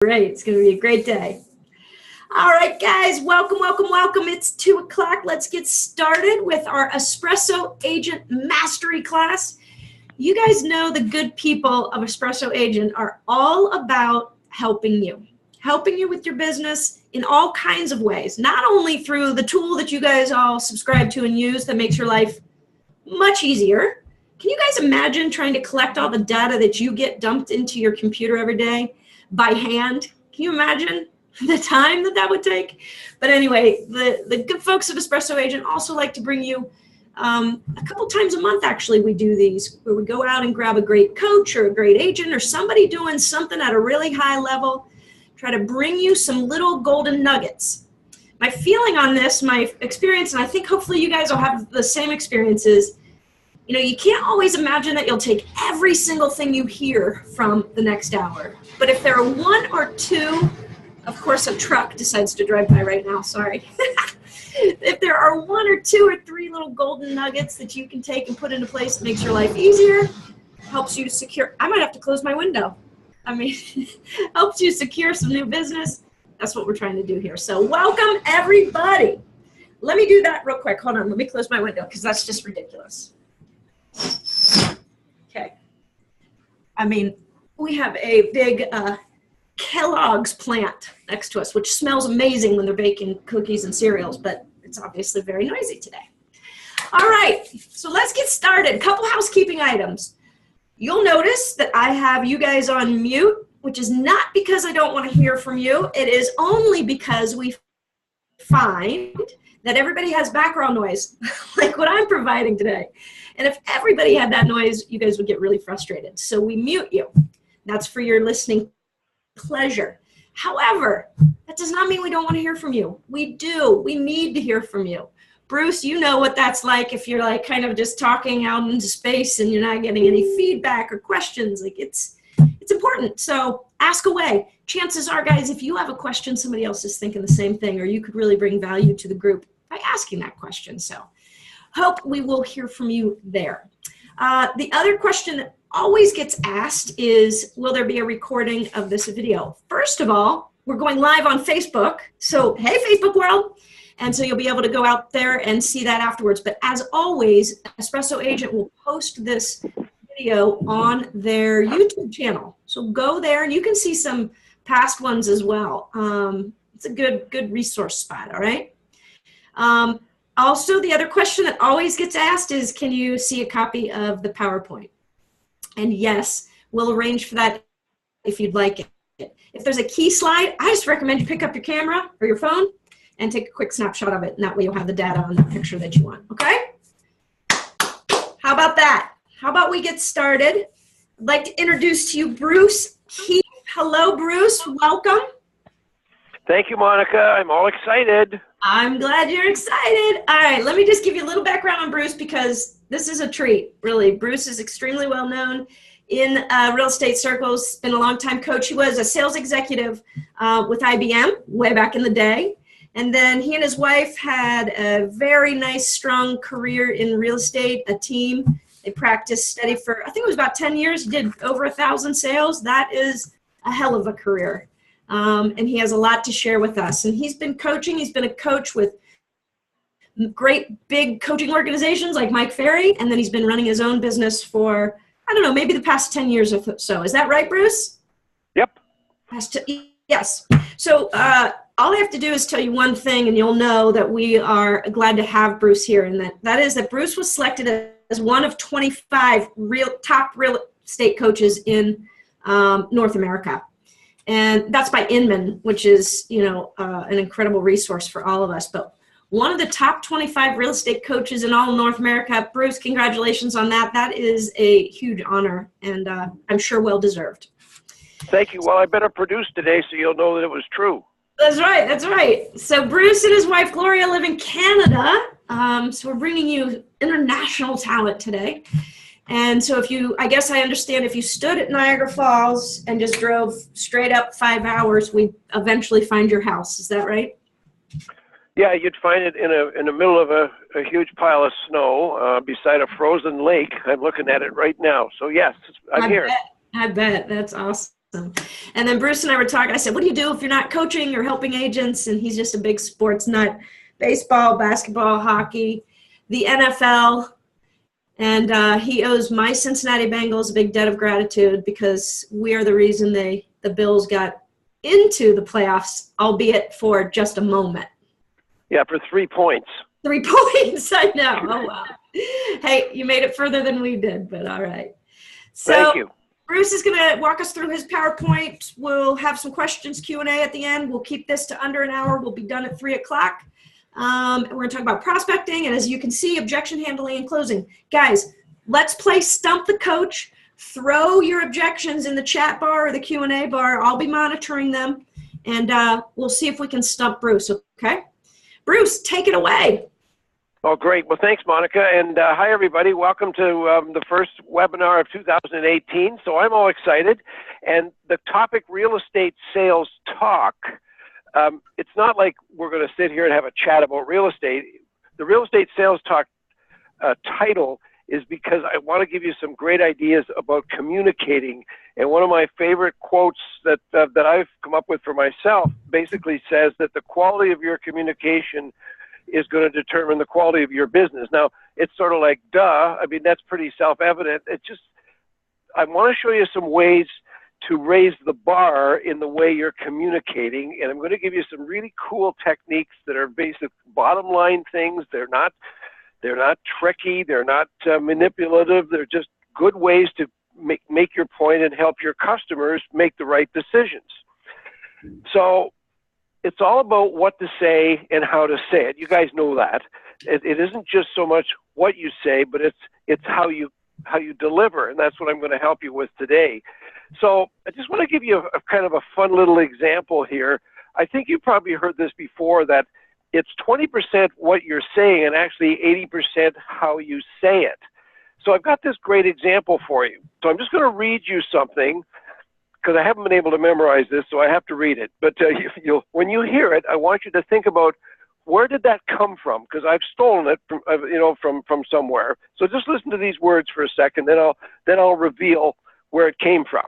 great. It's going to be a great day. All right, guys, welcome. It's 2 o'clock. Let's get started with our Espresso Agent Mastery class. You guys know the good people of Espresso Agent are all about helping you with your business in all kinds of ways, not only through the tool that you guys all subscribe to and use that makes your life much easier. Can you guys imagine trying to collect all the data that you get dumped into your computer every day by hand? Can you imagine the time that would take? But anyway, the good folks of Espresso Agent also like to bring you a couple times a month, actually, we do these where we go out and grab a great coach or a great agent or somebody doing something at a really high level, try to bring you some little golden nuggets. My feeling on this, my experience, and I think hopefully you guys will have the same experiences, you know, you can't always imagine that you'll take every single thing you hear from the next hour. But if there are one or two, of course a truck decides to drive by right now, sorry. If there are one or two or three little golden nuggets that you can take and put into place that makes your life easier, helps you secure, I might have to close my window. I mean, helps you secure some new business. That's what we're trying to do here. So welcome everybody. Let me do that real quick. Hold on, let me close my window because that's just ridiculous. Okay. I mean, we have a big Kellogg's plant next to us, which smells amazing when they're baking cookies and cereals, but it's obviously very noisy today. All right, so let's get started. A couple housekeeping items. You'll notice that I have you guys on mute, which is not because I don't want to hear from you. It is only because we find that everybody has background noise, like what I'm providing today. And if everybody had that noise, you guys would get really frustrated. So we mute you. That's for your listening pleasure. However, that does not mean we don't want to hear from you. We do. We need to hear from you. Bruce, you know what that's like if you're like kind of just talking out into space and you're not getting any feedback or questions. Like it's important. So ask away. Chances are, guys, if you have a question, somebody else is thinking the same thing, or you could really bring value to the group by asking that question. So hope we will hear from you there. The other question that always gets asked is, will there be a recording of this video? First of all, we're going live on Facebook. So, hey, Facebook world. And so you'll be able to go out there and see that afterwards. But as always, Espresso Agent will post this video on their YouTube channel. So go there and you can see some past ones as well. It's a good resource spot, all right? Also, the other question that always gets asked is, can you see a copy of the PowerPoint? And yes, we'll arrange for that if you'd like it. If there's a key slide, I just recommend you pick up your camera or your phone and take a quick snapshot of it, and that way you'll have the data on the picture that you want, okay? How about that? How about we get started? I'd like to introduce to you Bruce Keith. Hello, Bruce. Welcome. Thank you, Monica. I'm all excited. I'm glad you're excited. All right, let me just give you a little background on Bruce because this is a treat, really. Bruce is extremely well known in real estate circles, been a long-time coach. He was a sales executive with IBM way back in the day. And then he and his wife had a very nice, strong career in real estate, a team. They practiced steady for, I think it was about 10 years. He did over 1,000 sales. That is a hell of a career. And he has a lot to share with us. And he's been coaching. He's been a coach with great big coaching organizations like Mike Ferry. And then he's been running his own business for, I don't know, maybe the past 10 years or so. Is that right, Bruce? Yep. Yes. So all I have to do is tell you one thing, and you'll know that we are glad to have Bruce here. And that is that Bruce was selected as one of 25 top real estate coaches in North America. And that's by Inman, which is, you know, an incredible resource for all of us. But one of the top 25 real estate coaches in all of North America. Bruce, congratulations on that. That is a huge honor, and I'm sure well-deserved. Thank you. Well, I better produce today so you'll know that it was true. That's right. That's right. So Bruce and his wife, Gloria, live in Canada. So we're bringing you international talent today. And so if you, I guess I understand, if you stood at Niagara Falls and just drove straight up 5 hours, we'd eventually find your house. Is that right? Yeah, you'd find it in the middle of a huge pile of snow beside a frozen lake. I'm looking at it right now. So yes, I'm here. I bet. That's awesome. And then Bruce and I were talking. I said, what do you do if you're not coaching or helping agents? And he's just a big sports nut. Baseball, basketball, hockey, the NFL. And he owes my Cincinnati Bengals a big debt of gratitude because we are the reason the Bills got into the playoffs, albeit for just a moment. Yeah, for 3 points. 3 points, I know. Oh, wow. Hey, you made it further than we did, but all right. So, thank you. Bruce is going to walk us through his PowerPoint. We'll have some questions, Q&A at the end. We'll keep this to under an hour. We'll be done at 3 o'clock. We're going to talk about prospecting, and as you can see, objection handling and closing. Guys, let's play Stump the Coach. Throw your objections in the chat bar or the Q&A bar. I'll be monitoring them, and we'll see if we can stump Bruce, okay? Bruce, take it away. Oh, great. Well, thanks, Monica. And hi, everybody. Welcome to the first webinar of 2018. So I'm all excited. And the topic, real estate sales talk, it's not like we're going to sit here and have a chat about real estate. The real estate sales talk title is because I want to give you some great ideas about communicating. And one of my favorite quotes that I've come up with for myself basically says that the quality of your communication is going to determine the quality of your business. Now, it's sort of like, duh. I mean, that's pretty self-evident. It's just, I want to show you some ways to raise the bar in the way you're communicating. And I'm going to give you some really cool techniques that are basic bottom line things. They're not tricky. They're not manipulative. They're just good ways to make your point and help your customers make the right decisions. So it's all about what to say and how to say it. You guys know that. It isn't just so much what you say, but it's how you deliver, and that's what I'm going to help you with today. So I just want to give you a kind of a fun little example here. I think you probably heard this before, that it's 20% what you're saying and actually 80% how you say it. So I've got this great example for you. So I'm just going to read you something, because I haven't been able to memorize this, so I have to read it. But when you hear it, I want you to think about, where did that come from? Because I've stolen it from somewhere. So just listen to these words for a second, then I'll reveal where it came from.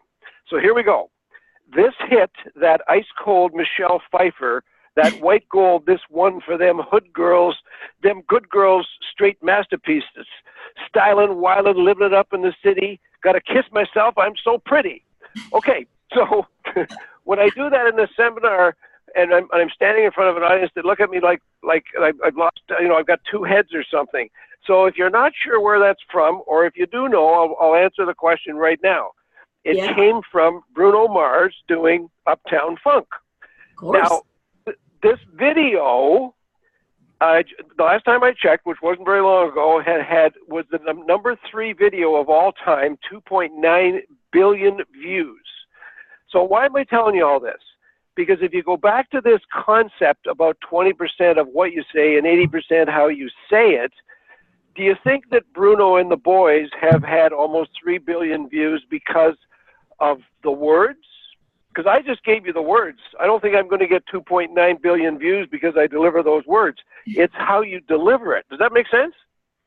So here we go. This hit, that ice cold Michelle Pfeiffer, that white gold, this one for them hood girls, them good girls, straight masterpieces, styling, wildin', living it up in the city. Gotta kiss myself, I'm so pretty. Okay, so when I do that in the seminar, and I'm standing in front of an audience that look at me like I've lost, I've got two heads or something. So if you're not sure where that's from, or if you do know, I'll answer the question right now. It came from Bruno Mars doing Uptown Funk. Of course. Now, this video, the last time I checked, which wasn't very long ago, was the number 3 video of all time, 2.9 billion views. So why am I telling you all this? Because if you go back to this concept about 20% of what you say and 80% how you say it, do you think that Bruno and the boys have had almost 3 billion views because of the words? Because I just gave you the words. I don't think I'm going to get 2.9 billion views because I deliver those words. It's how you deliver it. Does that make sense?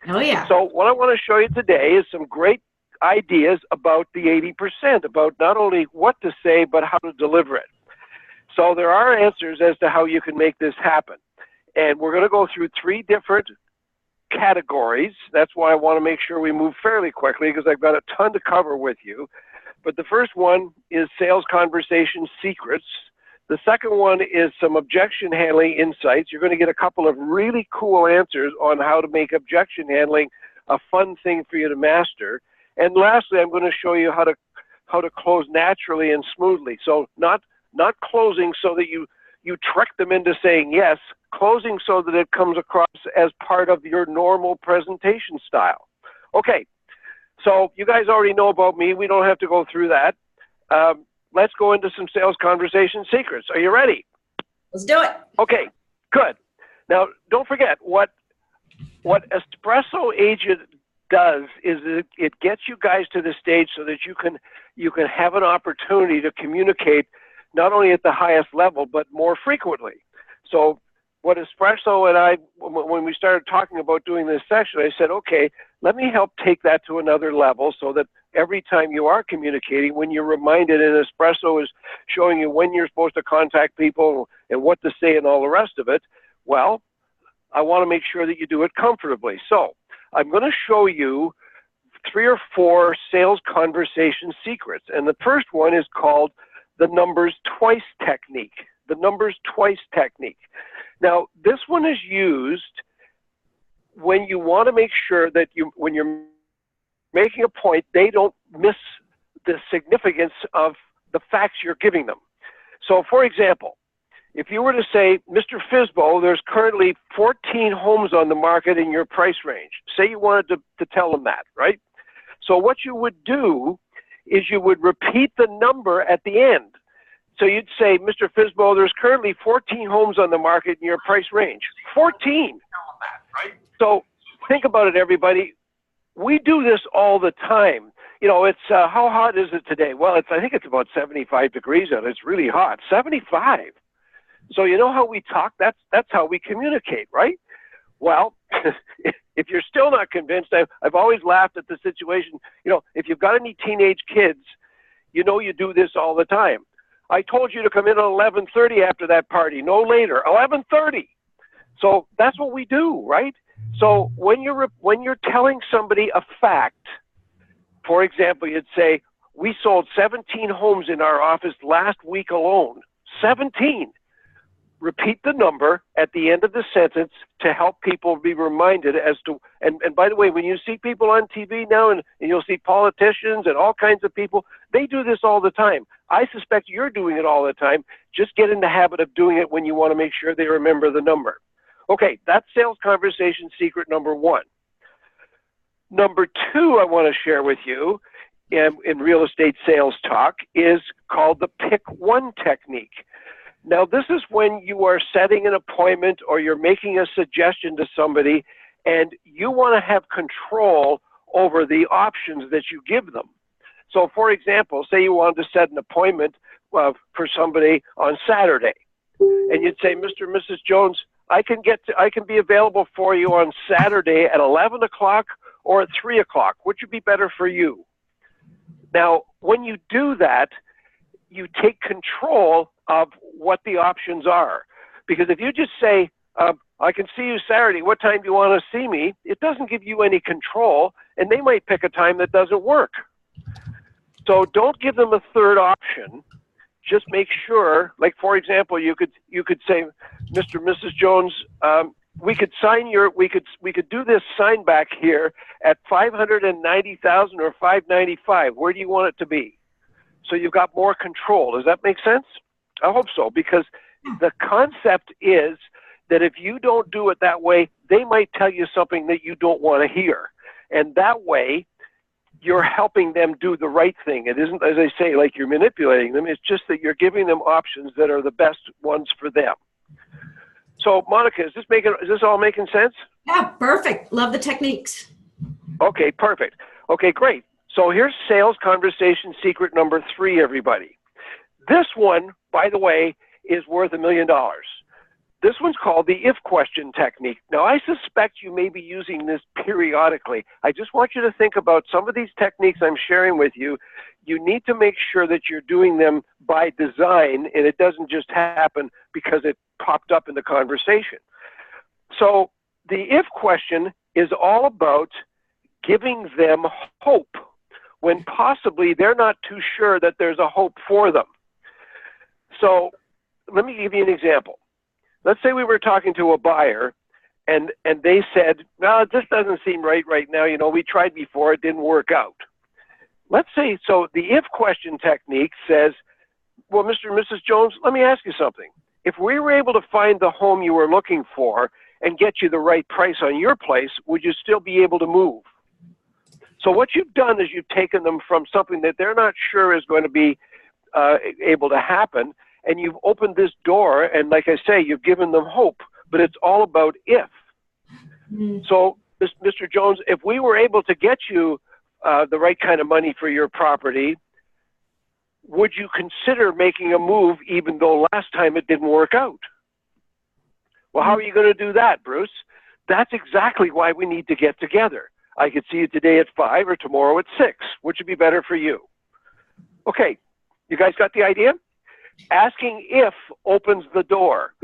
Oh, yeah. So what I want to show you today is some great ideas about the 80%, about not only what to say, but how to deliver it. So there are answers as to how you can make this happen. And we're going to go through 3 different categories. That's why I want to make sure we move fairly quickly, because I've got a ton to cover with you. But the first one is sales conversation secrets. The second one is some objection handling insights. You're going to get a couple of really cool answers on how to make objection handling a fun thing for you to master. And lastly, I'm going to show you how to close naturally and smoothly. So not closing so that you trick them into saying yes, closing so that it comes across as part of your normal presentation style. Okay, so you guys already know about me. We don't have to go through that. Let's go into some sales conversation secrets. Are you ready? Let's do it. Okay, good. Now, don't forget, what Espresso Agent does is it gets you guys to the stage so that you can have an opportunity to communicate not only at the highest level, but more frequently. So what Espresso and I, when we started talking about doing this session, I said, okay, let me help take that to another level so that every time you are communicating, when you're reminded, and Espresso is showing you when you're supposed to contact people and what to say and all the rest of it, well, I want to make sure that you do it comfortably. So I'm going to show you 3 or 4 sales conversation secrets. And the first one is called the numbers twice technique. The numbers twice technique. Now, this one is used when you want to make sure that when you're making a point, they don't miss the significance of the facts you're giving them. So, for example, if you were to say, Mr. Fizbo, there's currently 14 homes on the market in your price range. Say you wanted to tell them that, right? So what you would do is you would repeat the number at the end. So you'd say, Mr. Fizbo, there's currently 14 homes on the market in your price range. 14. So think about it, everybody. We do this all the time. You know, it's how hot is it today? Well, I think it's about 75 degrees out. It's really hot. 75. So you know how we talk? That's how we communicate, right? Well, if you're still not convinced, I've always laughed at the situation. You know, if you've got any teenage kids, you know you do this all the time. I told you to come in at 11:30 after that party, no later. 11:30. So that's what we do, right? So when you're telling somebody a fact, for example, you'd say, we sold 17 homes in our office last week alone. 17. Repeat the number at the end of the sentence to help people be reminded as to, and by the way, when you see people on TV now and you'll see politicians and all kinds of people, they do this all the time. I suspect you're doing it all the time. Just get in the habit of doing it when you want to make sure they remember the number. Okay, that's sales conversation secret number 1. Number 2 I want to share with you in real estate sales talk is called the pick one technique. Now, this is when you are setting an appointment or you're making a suggestion to somebody and you want to have control over the options that you give them. So, for example, say you wanted to set an appointment for somebody on Saturday, and you'd say, Mr. and Mrs. Jones, I can be available for you on Saturday at 11 o'clock or at 3 o'clock. Which would be better for you? Now, when you do that, you take control of what the options are. Because if you just say, I can see you Saturday, what time do you want to see me? It doesn't give you any control, and they might pick a time that doesn't work. So don't give them a third option. Just make sure, like for example, you could say, Mr. and Mrs. Jones, we could do this sign back here at 590,000 or 595. Where do you want it to be? So you've got more control. Does that make sense? I hope so, because the concept is that if you don't do it that way, they might tell you something that you don't want to hear. And that way, you're helping them do the right thing. It isn't, as I say, like you're manipulating them. It's just that you're giving them options that are the best ones for them. So, Monica, is this all making sense? Yeah, perfect. Love the techniques. Okay, perfect. Okay, great. So here's sales conversation secret number 3, everybody. This one, by the way, is worth $1 million. This one's called the if question technique. Now, I suspect you may be using this periodically. I just want you to think about some of these techniques I'm sharing with you. You need to make sure that you're doing them by design, and it doesn't just happen because it popped up in the conversation. So the if question is all about giving them hope when possibly they're not too sure that there's a hope for them. So let me give you an example. Let's say we were talking to a buyer and they said, no, this doesn't seem right now. You know, we tried before, it didn't work out. Let's say, so the if question technique says, well, Mr. and Mrs. Jones, let me ask you something. If we were able to find the home you were looking for and get you the right price on your place, would you still be able to move? So what you've done is you've taken them from something that they're not sure is going to be able to happen, and you've opened this door, and like I say, you've given them hope, but it's all about if. So, Mr. Jones, if we were able to get you the right kind of money for your property, would you consider making a move even though last time it didn't work out? Well, how are you going to do that, Bruce? That's exactly why we need to get together. I could see you today at 5 or tomorrow at 6. Which would be better for you? Okay, you guys got the idea? Asking if opens the door.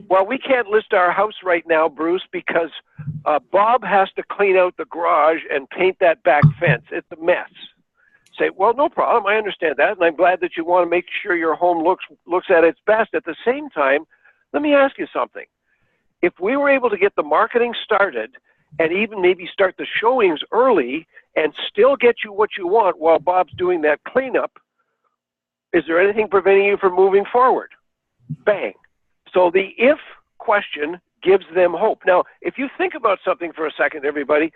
Well, we can't list our house right now, Bruce, because Bob has to clean out the garage and paint that back fence. It's a mess. Say, well, no problem. I understand that, and I'm glad that you want to make sure your home looks at its best. At the same time, let me ask you something. If we were able to get the marketing started and even maybe start the showings early and still get you what you want while Bob's doing that cleanup, is there anything preventing you from moving forward? Bang. So the if question gives them hope. Now, if you think about something for a second, everybody,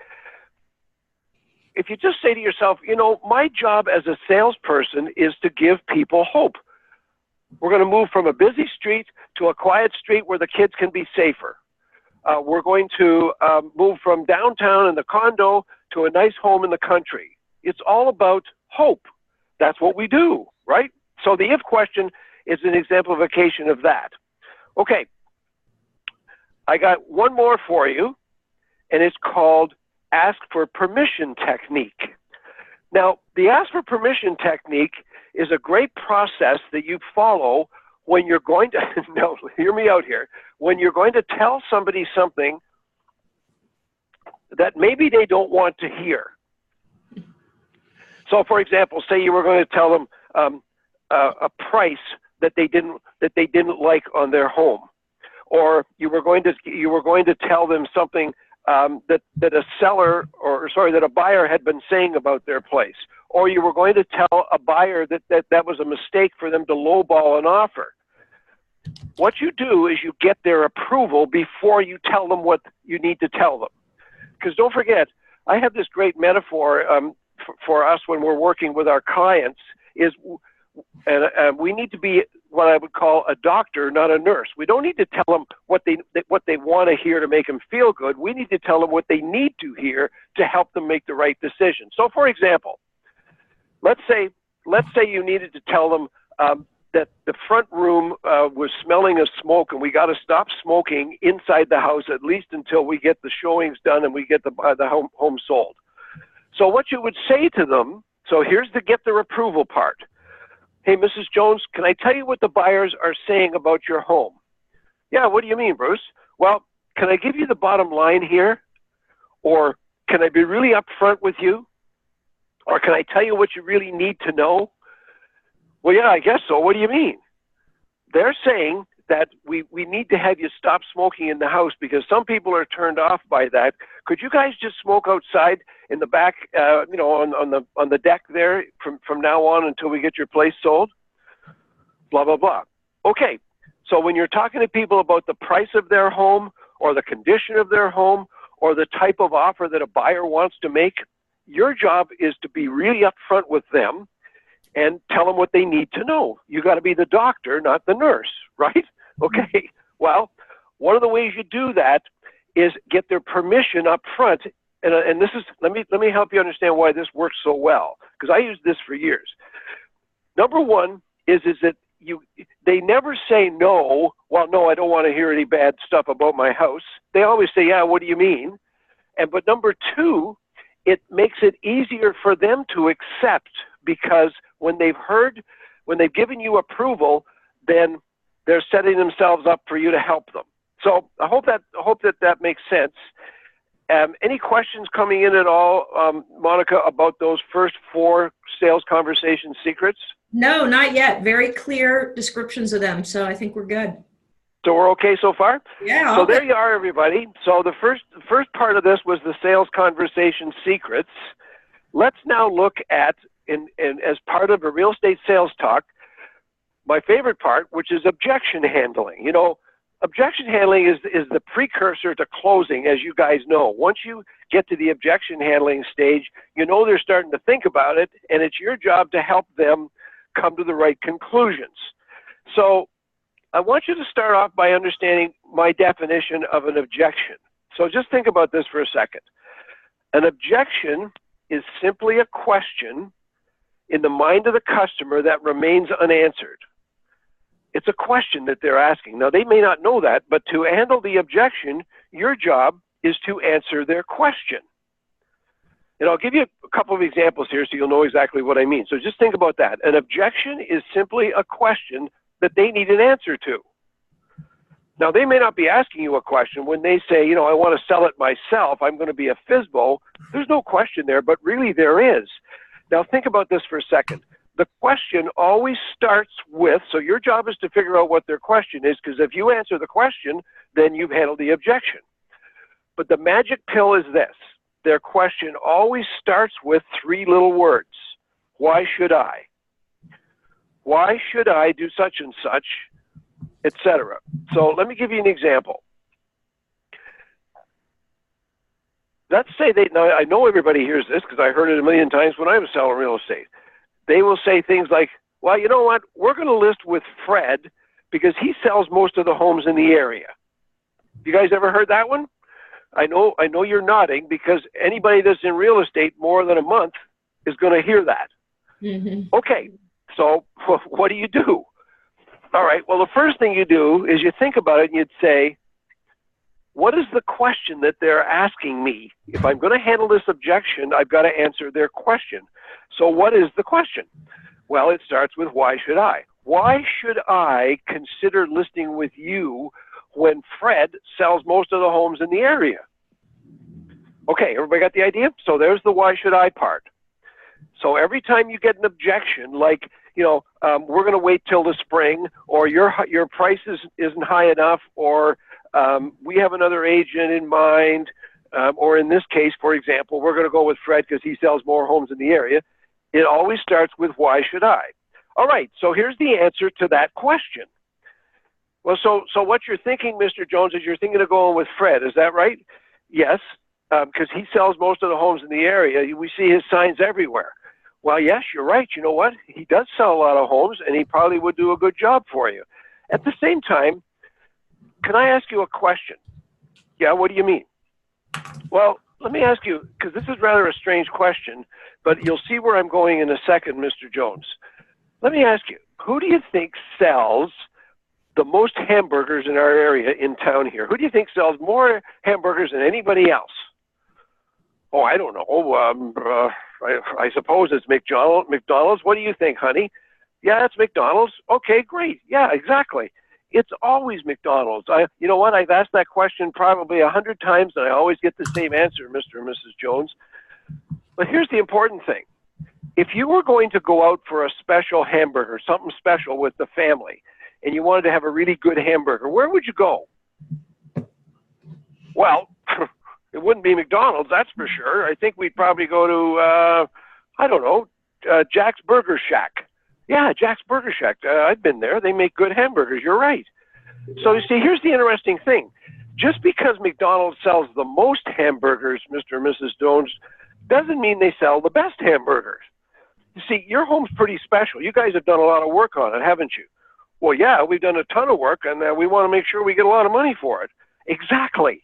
if you just say to yourself, you know, my job as a salesperson is to give people hope. We're going to move from a busy street to a quiet street where the kids can be safer. We're going to move from downtown in the condo to a nice home in the country. It's all about hope. That's what we do, right? So the if question is an exemplification of that. Okay, I got one more for you, and it's called ask for permission technique. Now, the ask for permission technique is a great process that you follow when you're going to, no, hear me out here, when you're going to tell somebody something that maybe they don't want to hear. So, for example, say you were going to tell them a price that they didn't like on their home, or you were going to tell them something that a buyer had been saying about their place, or you were going to tell a buyer that was a mistake for them to lowball an offer. What you do is you get their approval before you tell them what you need to tell them. Because don't forget, I have this great metaphor for us when we're working with our clients is, and we need to be what I would call a doctor, not a nurse. We don't need to tell them what they want to hear to make them feel good. We need to tell them what they need to hear to help them make the right decision. So, for example, let's say you needed to tell them that the front room was smelling of smoke, and we got to stop smoking inside the house at least until we get the showings done and we get the home sold. So what you would say to them, so here's the get their approval part. Hey, Mrs. Jones, can I tell you what the buyers are saying about your home? Yeah, what do you mean, Bruce? Well, can I give you the bottom line here? Or can I be really upfront with you? Or can I tell you what you really need to know? Well, yeah, I guess so. What do you mean? They're saying that we need to have you stop smoking in the house because some people are turned off by that. Could you guys just smoke outside in the back, on the deck there from now on until we get your place sold? Blah, blah, blah. Okay, so when you're talking to people about the price of their home or the condition of their home or the type of offer that a buyer wants to make, your job is to be really upfront with them and tell them what they need to know. You got to be the doctor, not the nurse, right? Okay, well, one of the ways you do that is get their permission up front. And this is, let me help you understand why this works so well, because I used this for years. Number one is that they never say no, well, no, I don't want to hear any bad stuff about my house. They always say, yeah, what do you mean? But number two, it makes it easier for them to accept, because when they've given you approval, then they're setting themselves up for you to help them. So I hope that makes sense. Any questions coming in at all, Monica, about those first 4 sales conversation secrets? No, not yet. Very clear descriptions of them. So I think we're good. So we're okay so far? Yeah. So okay. there you are, everybody. So the first part of this was the sales conversation secrets. Let's now look at, as part of a real estate sales talk, my favorite part, which is objection handling. You know, objection handling is the precursor to closing, as you guys know. Once you get to the objection handling stage, you know they're starting to think about it, and it's your job to help them come to the right conclusions. So I want you to start off by understanding my definition of an objection. So just think about this for a second. An objection is simply a question in the mind of the customer that remains unanswered. It's a question that they're asking. Now, they may not know that, but to handle the objection, your job is to answer their question. And I'll give you a couple of examples here so you'll know exactly what I mean. So just think about that. An objection is simply a question that they need an answer to. Now, they may not be asking you a question when they say, I want to sell it myself, I'm going to be a FSBO. There's no question there, but really there is. Now, think about this for a second. The question always starts with, so your job is to figure out what their question is, because if you answer the question, then you've handled the objection. But the magic pill is this. Their question always starts with 3 little words. Why should I? Why should I do such and such, etc.? So let me give you an example. Let's say now I know everybody hears this because I heard it a million times when I was selling real estate. They will say things like, well, you know what? We're going to list with Fred because he sells most of the homes in the area. You guys ever heard that one? I know you're nodding because anybody that's in real estate more than a month is going to hear that. Mm-hmm. Okay, so what do you do? All right, well, the first thing you do is you think about it and you'd say, what is the question that they're asking me? If I'm going to handle this objection, I've got to answer their question. So what is the question? Well, it starts with why should I? Why should I consider listing with you when Fred sells most of the homes in the area? Okay, everybody got the idea? So there's the why should I part. So every time you get an objection, like, we're going to wait till the spring, or your price isn't high enough, or we have another agent in mind, or in this case, for example, we're going to go with Fred because he sells more homes in the area. It always starts with why should I? All right, so here's the answer to that question. Well, so what you're thinking, Mr. Jones, is you're thinking of going with Fred. Is that right? Yes, because he sells most of the homes in the area. We see his signs everywhere. Well, yes, you're right. You know what? He does sell a lot of homes, and he probably would do a good job for you. At the same time, can I ask you a question? Yeah, what do you mean? Well, let me ask you, because this is rather a strange question, but you'll see where I'm going in a second, Mr. Jones. Let me ask you, who do you think sells the most hamburgers in our area in town here? Who do you think sells more hamburgers than anybody else? Oh, I don't know. I suppose it's McDonald's. What do you think, honey? Yeah, it's McDonald's. Okay, great. Yeah, exactly. It's always McDonald's. You know what? I've asked that question probably 100 times, and I always get the same answer, Mr. and Mrs. Jones. But here's the important thing. If you were going to go out for a special hamburger, something special with the family, and you wanted to have a really good hamburger, where would you go? Well, it wouldn't be McDonald's, that's for sure. I think we'd probably go to, I don't know, Jack's Burger Shack. Yeah, Jack's Burger Shack. I've been there. They make good hamburgers. You're right. So you see, here's the interesting thing. Just because McDonald's sells the most hamburgers, Mr. and Mrs. Jones, doesn't mean they sell the best hamburgers. You see, your home's pretty special. You guys have done a lot of work on it, haven't you? Well, yeah, we've done a ton of work, and we want to make sure we get a lot of money for it. Exactly.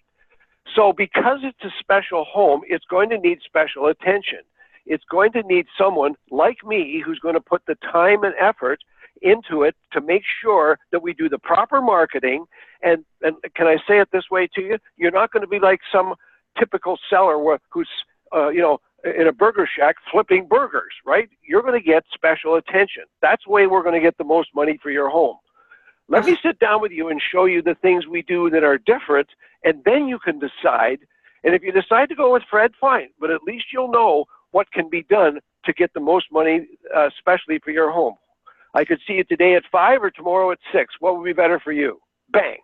So because it's a special home, it's going to need special attention. It's going to need someone like me who's going to put the time and effort into it to make sure that we do the proper marketing. And can I say it this way to you? You're not going to be like some typical seller who's, in a burger shack flipping burgers, right? You're going to get special attention. That's the way we're going to get the most money for your home. Let me sit down with you and show you the things we do that are different, and then you can decide. And if you decide to go with Fred, fine, but at least you'll know what can be done to get the most money, especially for your home. I could see you today at 5 or tomorrow at 6. What would be better for you? Bang.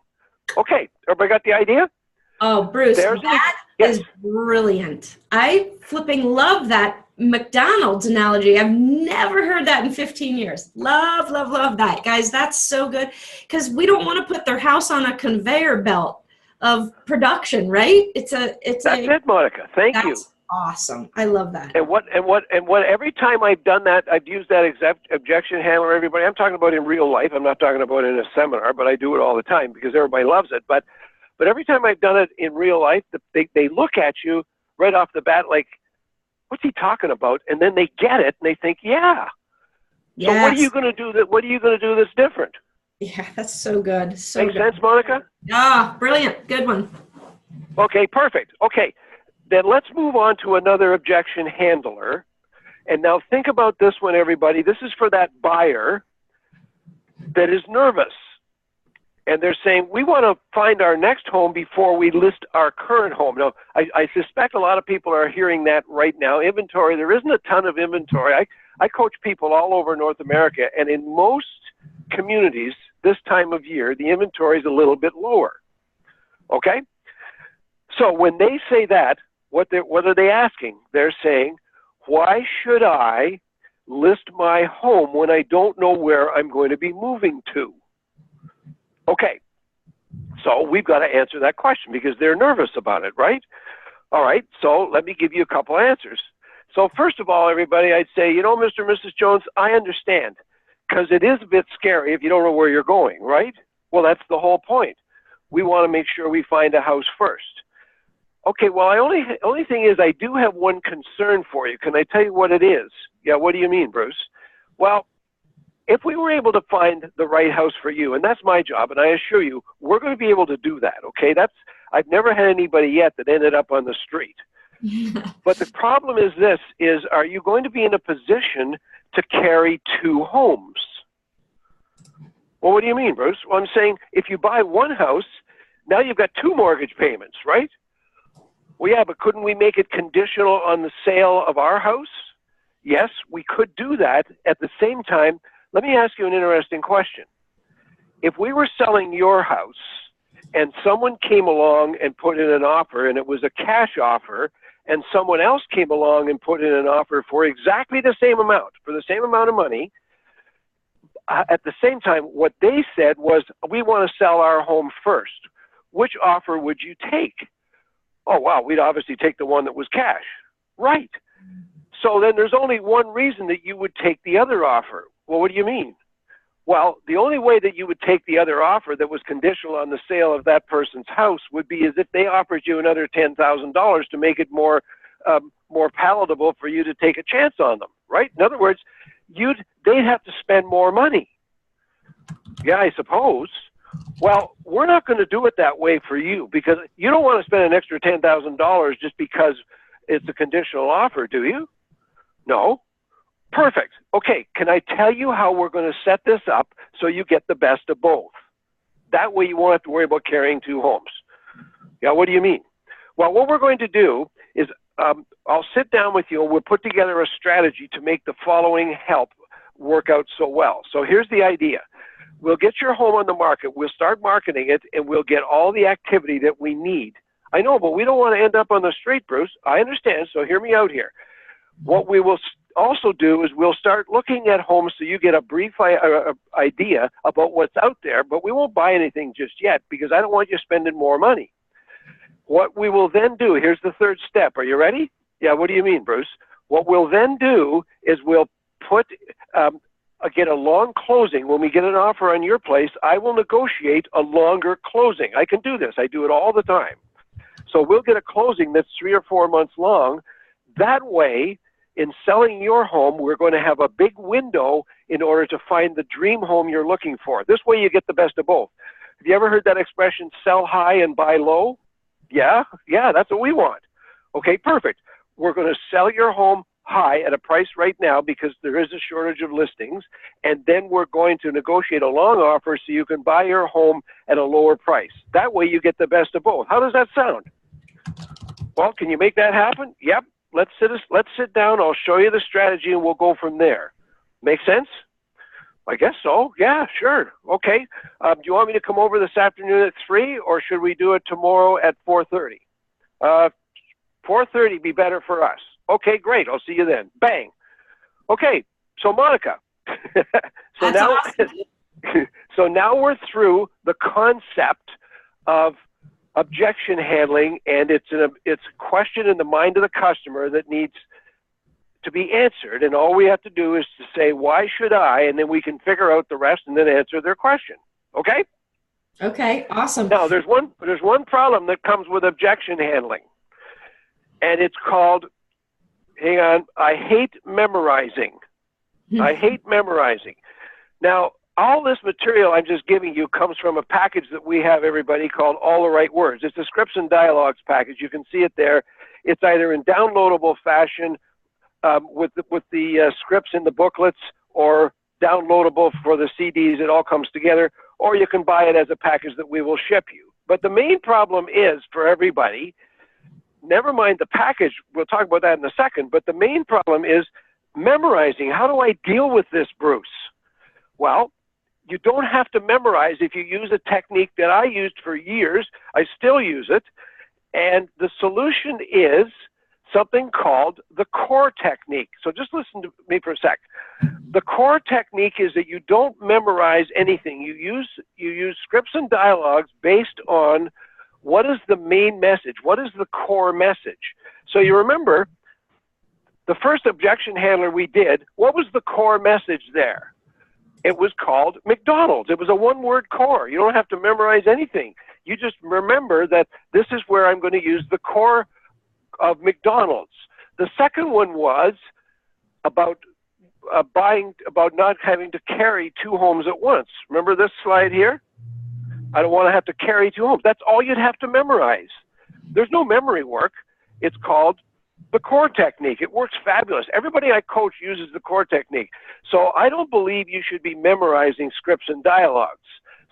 Okay, everybody got the idea? Oh, Bruce, that is brilliant. I flipping love that McDonald's analogy. I've never heard that in 15 years. Love, love, love that. Guys, that's so good because we don't want to put their house on a conveyor belt of production, right? That's it, Monica. Thank you. Awesome. I love that. And what every time I've done that, I've used that objection handler, everybody. I'm talking about in real life. I'm not talking about in a seminar, but I do it all the time because everybody loves it. But every time I've done it in real life, they look at you right off the bat like, what's he talking about? And then they get it and they think, yeah. Yes. So what are you going to do that's different? Yeah, that's so good. So Make sense, Monica? Ah, brilliant. Good one. Okay, perfect. Okay. Then let's move on to another objection handler. And now think about this one, everybody. This is for that buyer that is nervous. And they're saying, we want to find our next home before we list our current home. Now, I suspect a lot of people are hearing that right now. Inventory, there isn't a ton of inventory. I coach people all over North America, and in most communities this time of year, the inventory is a little bit lower. Okay? So when they say that, what are they asking? They're saying, why should I list my home when I don't know where I'm going to be moving to? Okay, so we've got to answer that question because they're nervous about it, right? All right, so let me give you a couple answers. So first of all, everybody, I'd say, you know, Mr. and Mrs. Jones, I understand, because it is a bit scary if you don't know where you're going, right? Well, that's the whole point. We want to make sure we find a house first. Okay, well, only thing is I do have one concern for you. Can I tell you what it is? Yeah, what do you mean, Bruce? Well, if we were able to find the right house for you, and that's my job, and I assure you, we're going to be able to do that, okay? I've never had anybody yet that ended up on the street. But the problem is this, are you going to be in a position to carry two homes? Well, what do you mean, Bruce? Well, I'm saying if you buy one house, now you've got two mortgage payments, right? Well, yeah, but couldn't we make it conditional on the sale of our house? Yes, we could do that. At the same time, let me ask you an interesting question. If we were selling your house and someone came along and put in an offer and it was a cash offer and someone else came along and put in an offer for exactly the same amount, for the same amount of money, at the same time, what they said was, we want to sell our home first. Which offer would you take? Oh, wow, we'd obviously take the one that was cash. Right. So then there's only one reason that you would take the other offer. Well, what do you mean? Well, the only way that you would take the other offer that was conditional on the sale of that person's house would be as if they offered you another $10,000 to make it more palatable for you to take a chance on them, right? In other words, they'd have to spend more money. Yeah, I suppose. Well, we're not going to do it that way for you because you don't want to spend an extra $10,000 just because it's a conditional offer, do you? No. Perfect. Okay, can I tell you how we're going to set this up so you get the best of both? That way you won't have to worry about carrying two homes. Yeah, what do you mean? Well, what we're going to do is I'll sit down with you and we'll put together a strategy to make the following help work out so well. So here's the idea. We'll get your home on the market. We'll start marketing it, and we'll get all the activity that we need. I know, but we don't want to end up on the street, Bruce. I understand, so hear me out here. What we will also do is we'll start looking at homes so you get a brief idea about what's out there, but we won't buy anything just yet because I don't want you spending more money. What we will then do, here's the third step. Are you ready? Yeah, what do you mean, Bruce? What we'll then do is we'll put, get a long closing. When we get an offer on your place, I will negotiate a longer closing. I can do this. I do it all the time. So we'll get a closing that's 3 or 4 months long. That way, in selling your home, we're going to have a big window in order to find the dream home you're looking for. This way you get the best of both. Have you ever heard that expression, sell high and buy low? Yeah, that's what we want. Okay, perfect. We're going to sell your home high at a price right now because there is a shortage of listings, and then we're going to negotiate a long offer so you can buy your home at a lower price. That way you get the best of both. How does that sound? Well, can you make that happen? Yep. Let's sit down. I'll show you the strategy, and we'll go from there. Make sense? I guess so. Yeah, sure. Okay. Do you want me to come over this afternoon at 3, or should we do it tomorrow at 4:30? 4:30 be better for us. Okay, great. I'll see you then. Bang. Okay. So Monica. So now we're through the concept of objection handling, and it's a question in the mind of the customer that needs to be answered, and all we have to do is to say, why should I, and then we can figure out the rest and then answer their question. Okay? Okay, awesome. Now, there's one problem that comes with objection handling, and it's called, hang on, I hate memorizing. I hate memorizing. Now, all this material I'm just giving you comes from a package that we have, everybody, called All the Right Words. It's a scripts and dialogues package. You can see it there. It's either in downloadable fashion with the scripts in the booklets, or downloadable for the CDs. It all comes together, or you can buy it as a package that we will ship you. But the main problem is for everybody, never mind the package, we'll talk about that in a second, but the main problem is memorizing. How do I deal with this, Bruce? Well, you don't have to memorize if you use a technique that I used for years. I still use it. And the solution is something called the core technique. So just listen to me for a sec. The core technique is that you don't memorize anything. You use scripts and dialogues based on what is the main message, what is the core message. So you remember the first objection handler we did, what was the core message there? It was called McDonald's. It was a one-word core. You don't have to memorize anything. You just remember that this is where I'm going to use the core of McDonald's. The second one was about about not having to carry two homes at once. Remember this slide here? I don't want to have to carry two homes. That's all you'd have to memorize. There's no memory work. It's called the core technique. It works fabulous. Everybody I coach uses the core technique. So I don't believe you should be memorizing scripts and dialogues.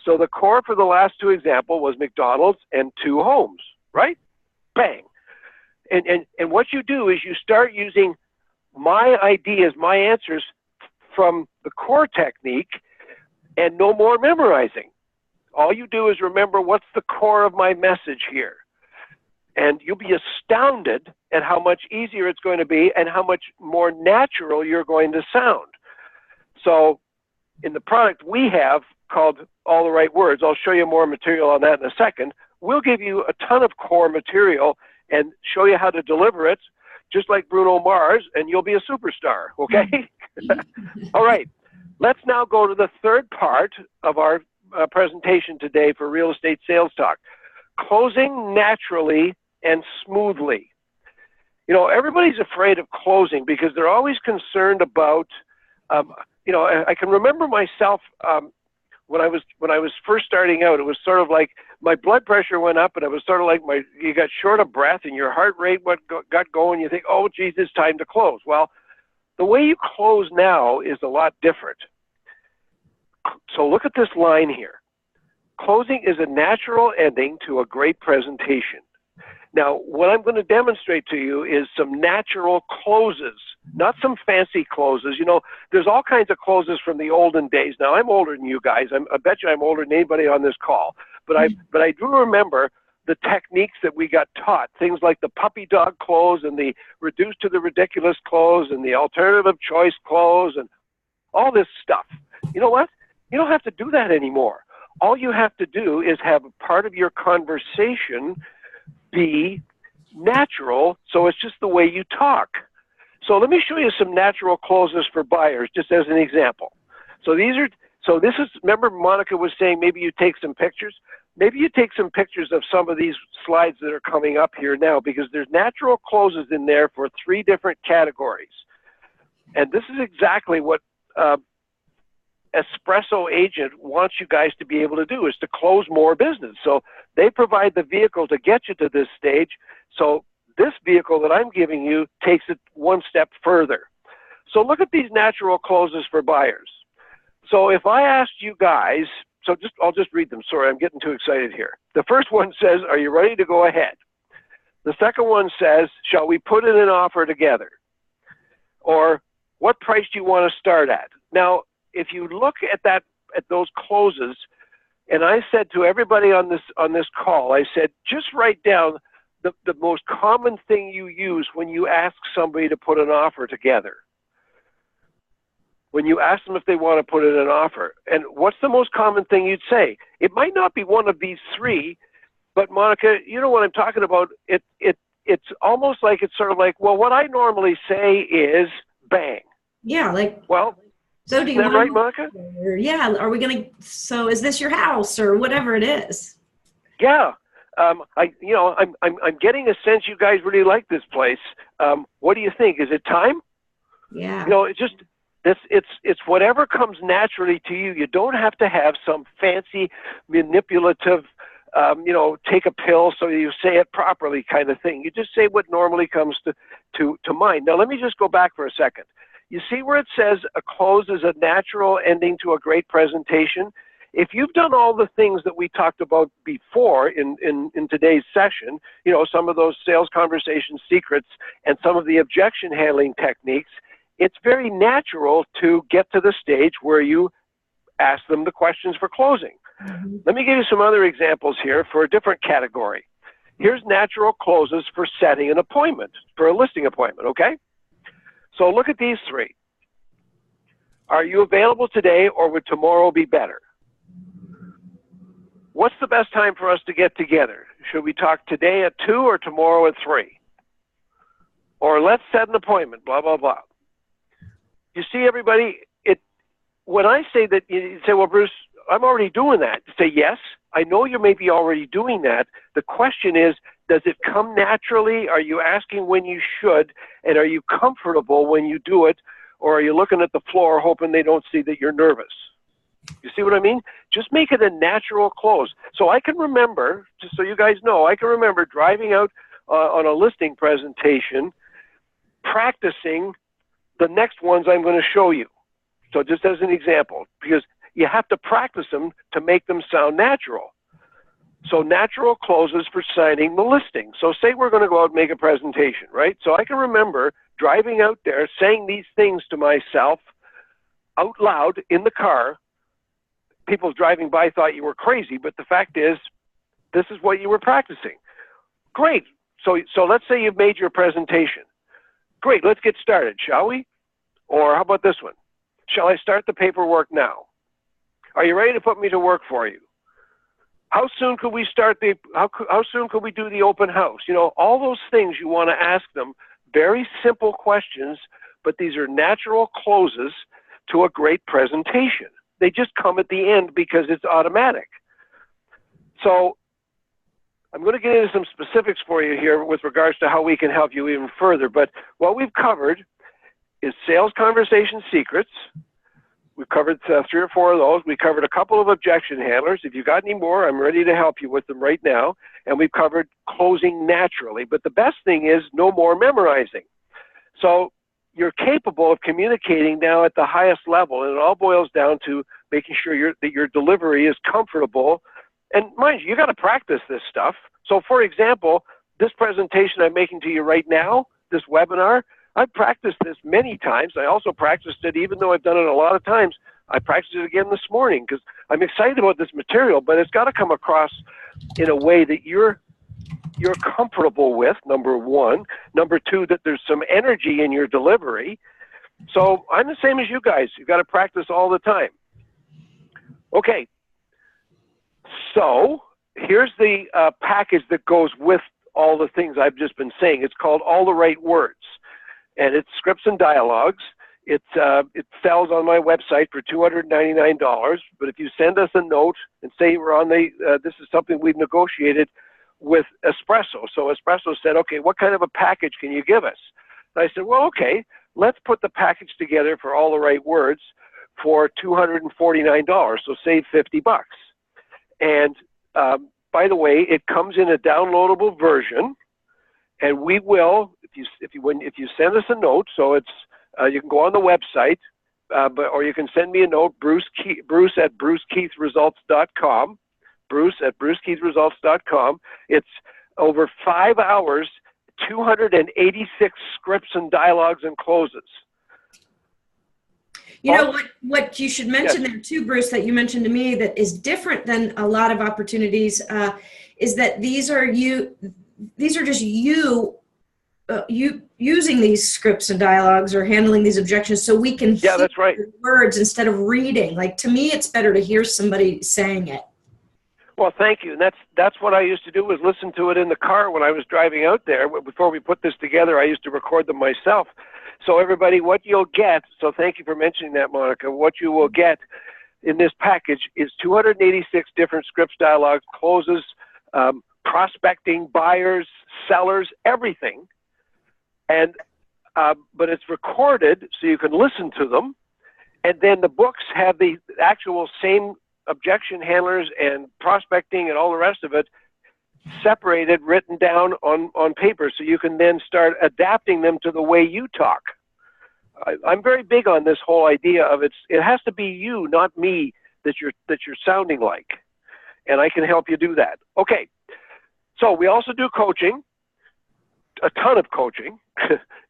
So the core for the last two examples was McDonald's and two homes, right? Bang. And what you do is you start using my ideas, my answers from the core technique, and no more memorizing. All you do is remember what's the core of my message here. And you'll be astounded at how much easier it's going to be and how much more natural you're going to sound. So in the product we have called All the Right Words, I'll show you more material on that in a second. We'll give you a ton of core material and show you how to deliver it, just like Bruno Mars, and you'll be a superstar, okay? All right, let's now go to the third part of our presentation today for Real Estate Sales Talk. Closing naturally and smoothly. You know, everybody's afraid of closing because they're always concerned about, you know, I can remember myself when I was first starting out, it was sort of like my blood pressure went up, and it was sort of like you got short of breath and your heart rate got going. You think, oh, geez, it's time to close. Well, the way you close now is a lot different. So look at this line here. Closing is a natural ending to a great presentation. Now, what I'm going to demonstrate to you is some natural closes, not some fancy closes. You know, there's all kinds of closes from the olden days. Now, I'm older than you guys. I bet you I'm older than anybody on this call. But I do remember the techniques that we got taught, things like the puppy dog close and the reduced to the ridiculous close and the alternative choice close and all this stuff. You know what? You don't have to do that anymore. All you have to do is have a part of your conversation be natural, so it's just the way you talk. So let me show you some natural closes for buyers, just as an example. So this is, remember Monica was saying maybe you take some pictures? Maybe you take some pictures of some of these slides that are coming up here now, because there's natural closes in there for 3 different categories. And this is exactly what Espresso Agent wants you guys to be able to do, is to close more business. So they provide the vehicle to get you to this stage. So this vehicle that I'm giving you takes it one step further. So look at these natural closes for buyers. So if I asked you guys, I'll just read them. Sorry, I'm getting too excited here. The first one says, are you ready to go ahead? The second one says, shall we put in an offer together? Or what price do you want to start at? Now, if you look at those closes, and I said to everybody on this call, I said, just write down the most common thing you use when you ask somebody to put an offer together. When you ask them if they want to put in an offer. And what's the most common thing you'd say? It might not be one of these 3, but Monica, you know what I'm talking about. It's almost like, it's sort of like, well, what I normally say is bang. Yeah, like, well, so do you is that right, Monica? Yeah, are we going to, so is this your house, or whatever it is? Yeah. I'm getting a sense you guys really like this place. What do you think? Is it time? Yeah. You know, it's whatever comes naturally to you. You don't have to have some fancy manipulative take a pill so you say it properly kind of thing. You just say what normally comes to mind. Now, let me just go back for a second. You see where it says a close is a natural ending to a great presentation? If you've done all the things that we talked about before in today's session, some of those sales conversation secrets and some of the objection handling techniques, it's very natural to get to the stage where you ask them the questions for closing. Mm-hmm. Let me give you some other examples here for a different category. Here's natural closes for setting an appointment, for a listing appointment, okay? So look at these three. Are you available today, or would tomorrow be better? What's the best time for us to get together? Should we talk today at 2 or tomorrow at 3? Or let's set an appointment, blah, blah, blah. You see, everybody, when I say that, you say, well, Bruce, I'm already doing that. You say, yes, I know you may be already doing that. The question is, does it come naturally? Are you asking when you should? And are you comfortable when you do it? Or are you looking at the floor hoping they don't see that you're nervous? You see what I mean? Just make it a natural close. So I can remember, just so you guys know, I can remember driving out on a listing presentation, practicing the next ones I'm going to show you. So just as an example, because you have to practice them to make them sound natural. So natural closes for signing the listing. So say we're going to go out and make a presentation, right? So I can remember driving out there, saying these things to myself out loud in the car. People driving by thought you were crazy, but the fact is, this is what you were practicing. Great. So let's say you've made your presentation. Great, let's get started, shall we? Or how about this one? Shall I start the paperwork now? Are you ready to put me to work for you? How soon could we start how soon could we do the open house? All those things you want to ask them, very simple questions, but these are natural closes to a great presentation. They just come at the end because it's automatic. So I'm going to get into some specifics for you here with regards to how we can help you even further. But what we've covered is sales conversation secrets. We've covered 3 or 4 of those. We covered a couple of objection handlers. If you've got any more, I'm ready to help you with them right now. And we've covered closing naturally. But the best thing is no more memorizing. So you're capable of communicating now at the highest level, and it all boils down to making sure that your delivery is comfortable. And mind you, you got to practice this stuff. So for example, this presentation I'm making to you right now, this webinar, I've practiced this many times. I also practiced it, even though I've done it a lot of times, I practiced it again this morning because I'm excited about this material, but it's got to come across in a way that you're comfortable with, number one. Number two, that there's some energy in your delivery. So I'm the same as you guys. You've got to practice all the time. Okay. So here's the package that goes with all the things I've just been saying. It's called All the Right Words. And it's scripts and dialogues. It sells on my website for $299. But if you send us a note and say we're on this is something we've negotiated with Espresso. So Espresso said, okay, what kind of a package can you give us? And I said, well, okay, let's put the package together for All the Right Words for $249. So save $50. And by the way, it comes in a downloadable version. And we will, if you send us a note, so it's you can go on the website, or you can send me a note, Bruce at brucekeithresults.com, Bruce at brucekeithresults.com. It's over 5 hours, 286 scripts and dialogues and closes. You know what you should mention there too, Bruce, that you mentioned to me that is different than a lot of opportunities is that these are just you using these scripts and dialogues or handling these objections so we can hear that's right. the words instead of reading. Like, to me, it's better to hear somebody saying it. Well, thank you. And that's what I used to do, was listen to it in the car when I was driving out there. Before we put this together, I used to record them myself. So everybody, what you'll get, so thank you for mentioning that, Monica, what you will get in this package is 286 different scripts, dialogues, closes, prospecting, buyers, sellers, everything. And but it's recorded so you can listen to them. And then the books have the actual same objection handlers and prospecting and all the rest of it separated, written down on paper, so you can then start adapting them to the way you talk. I'm very big on this whole idea of it has to be you, not me, that you're sounding like, and I can help you do that. Okay, so we also do coaching, a ton of coaching,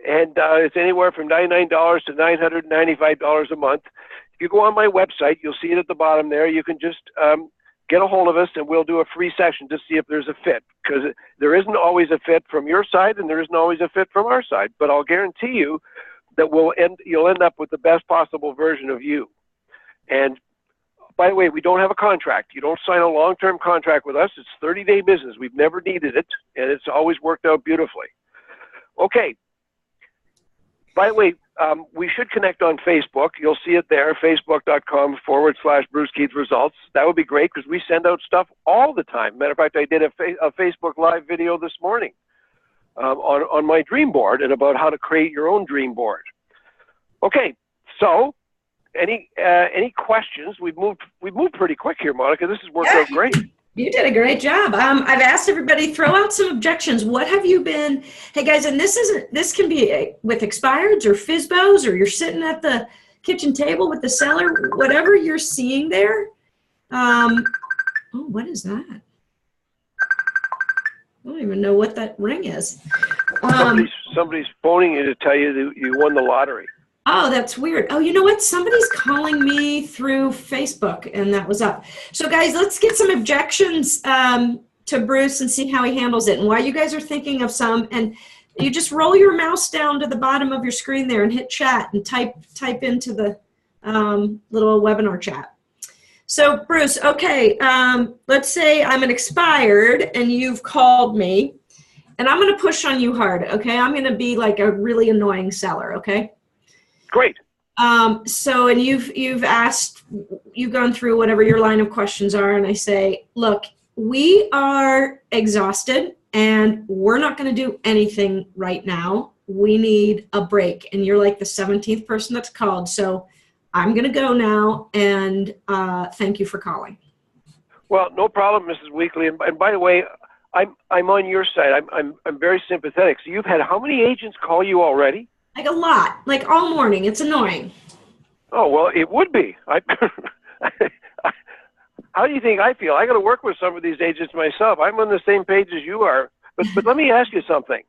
and it's anywhere from $99 to $995 a month. If you go on my website, you'll see it at the bottom there. You can just get a hold of us, and we'll do a free session to see if there's a fit, because there isn't always a fit from your side, and there isn't always a fit from our side. But I'll guarantee you that you'll end up with the best possible version of you. And by the way, we don't have a contract. You don't sign a long-term contract with us. It's 30-day business. We've never needed it, and it's always worked out beautifully. Okay. By the way, we should connect on Facebook. You'll see it there, facebook.com/Bruce Keith Results. That would be great, because we send out stuff all the time. Matter of fact, I did a Facebook Live video this morning on my dream board and about how to create your own dream board. Okay, so any questions? We've moved pretty quick here, Monica. This has worked out great. You did a great job. I've asked everybody, throw out some objections. What have you been, hey guys, and this can be with expireds or FSBOs, or you're sitting at the kitchen table with the seller, whatever you're seeing there. Oh, what is that? I don't even know what that ring is. Somebody's phoning you to tell you that you won the lottery. Oh, that's weird. Oh, you know what? Somebody's calling me through Facebook, and that was up. So, guys, let's get some objections to Bruce and see how he handles it. And while you guys are thinking of some, and you just roll your mouse down to the bottom of your screen there and hit chat and type into the little webinar chat. So, Bruce, okay, let's say I'm an expired and you've called me, and I'm going to push on you hard, okay? I'm going to be like a really annoying seller, okay? Great. So, and you've gone through whatever your line of questions are, and I say, look, we are exhausted and we're not going to do anything right now. We need a break. And you're like the 17th person that's called. So I'm going to go now, and thank you for calling. Well, no problem, Mrs. Weekly. And by the way, I'm on your side. I'm very sympathetic. So you've had how many agents call you already? Like a lot, like all morning. It's annoying. Oh, well, it would be. How do you think I feel? I got to work with some of these agents myself. I'm on the same page as you are. But let me ask you something.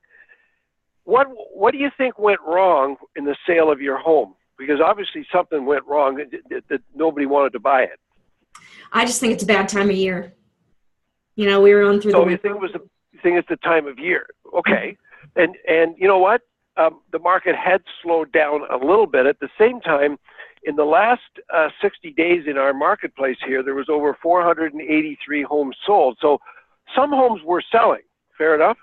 What do you think went wrong in the sale of your home? Because obviously something went wrong that nobody wanted to buy it. I just think it's a bad time of year. You know, we were on through the winter. So you think it's the time of year. Okay. And you know what? The market had slowed down a little bit. At the same time, in the last 60 days in our marketplace here, there was over 483 homes sold. So some homes were selling. Fair enough?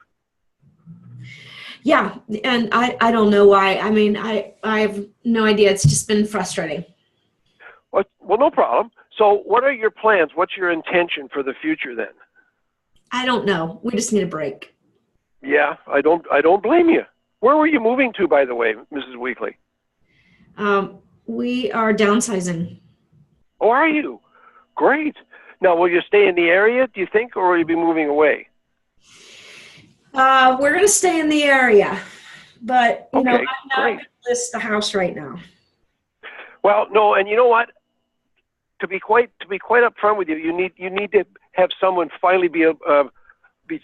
Yeah, and I don't know why. I mean, I have no idea. It's just been frustrating. Well, no problem. So what are your plans? What's your intention for the future then? I don't know. We just need a break. Yeah, I don't blame you. Where were you moving to, by the way, Mrs. Weekly? We are downsizing. Oh, are you? Great. Now, will you stay in the area, do you think, or will you be moving away? We're going to stay in the area, but you know, I'm not going to list the house right now. Well, no, and you know what? To be quite upfront with you, you need to have someone finally be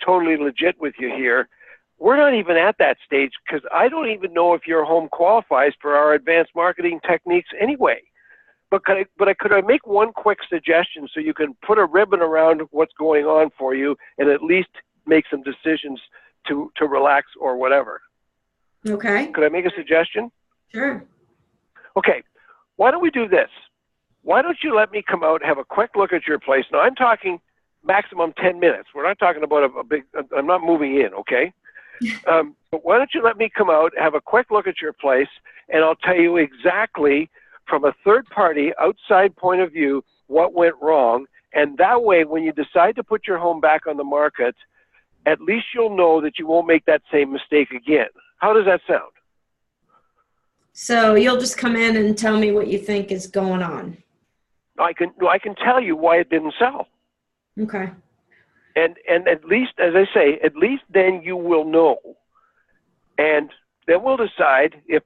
totally legit with you here. We're not even at that stage, because I don't even know if your home qualifies for our advanced marketing techniques anyway. But could I make one quick suggestion so you can put a ribbon around what's going on for you and at least make some decisions to relax or whatever? Okay. Could I make a suggestion? Sure. Okay. Why don't we do this? Why don't you let me come out, have a quick look at your place? Now, I'm talking maximum 10 minutes. We're not talking about a big, I'm not moving in, okay? But why don't you let me come out, have a quick look at your place, and I'll tell you exactly from a third-party outside point of view what went wrong. And that way, when you decide to put your home back on the market, at least you'll know that you won't make that same mistake again. How does that sound? So you'll just come in and tell me what you think is going on. I can tell you why it didn't sell. Okay. And at least, as I say, at least then you will know. And then we'll decide if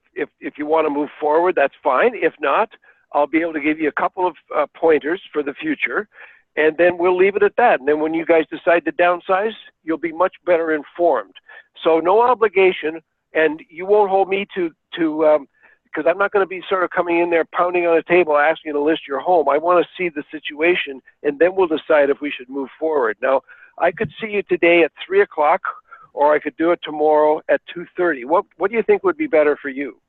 you want to move forward, that's fine. If not, I'll be able to give you a couple of pointers for the future, and then we'll leave it at that. And then when you guys decide to downsize, you'll be much better informed. So no obligation, and you won't hold me to because I'm not going to be sort of coming in there pounding on a table asking you to list your home. I want to see the situation, and then we'll decide if we should move forward. Now, I could see you today at 3 o'clock, or I could do it tomorrow at 2:30. What do you think would be better for you?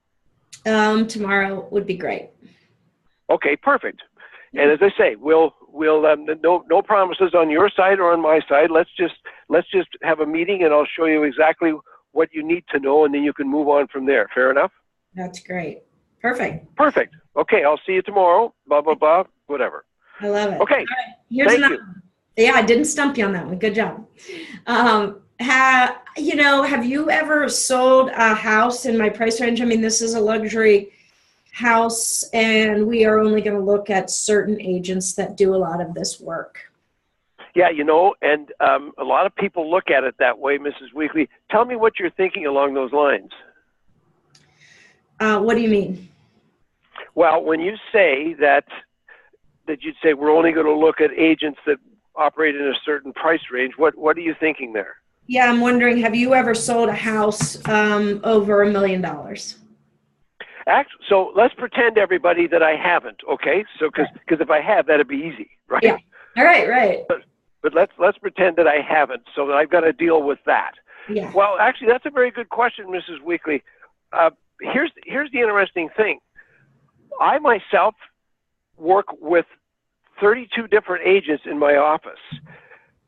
Tomorrow would be great. Okay, perfect. And as I say, we'll no promises on your side or on my side. Let's just have a meeting, and I'll show you exactly what you need to know, and then you can move on from there. Fair enough? That's great. Perfect. Perfect. Okay, I'll see you tomorrow. Blah blah blah. Whatever. I love it. Okay. All right. Here's Thank another you. one. Yeah, I didn't stump you on that one. Good job. Have you ever sold a house in my price range? I mean, this is a luxury house, and we are only going to look at certain agents that do a lot of this work. Yeah, and a lot of people look at it that way, Mrs. Weekly. Tell me what you're thinking along those lines. What do you mean? Well, when you say that you'd say we're only going to look at agents that operate in a certain price range, what are you thinking there? Yeah, I'm wondering, have you ever sold a house over $1 million? So let's pretend, everybody, that I haven't, okay? So because if I have, that'd be easy, right? Yeah. All right, right. But let's pretend that I haven't, so that I've got to deal with that. Yeah. Well, actually, that's a very good question, Mrs. Weekly. Here's the interesting thing. I myself work with 32 different agents in my office.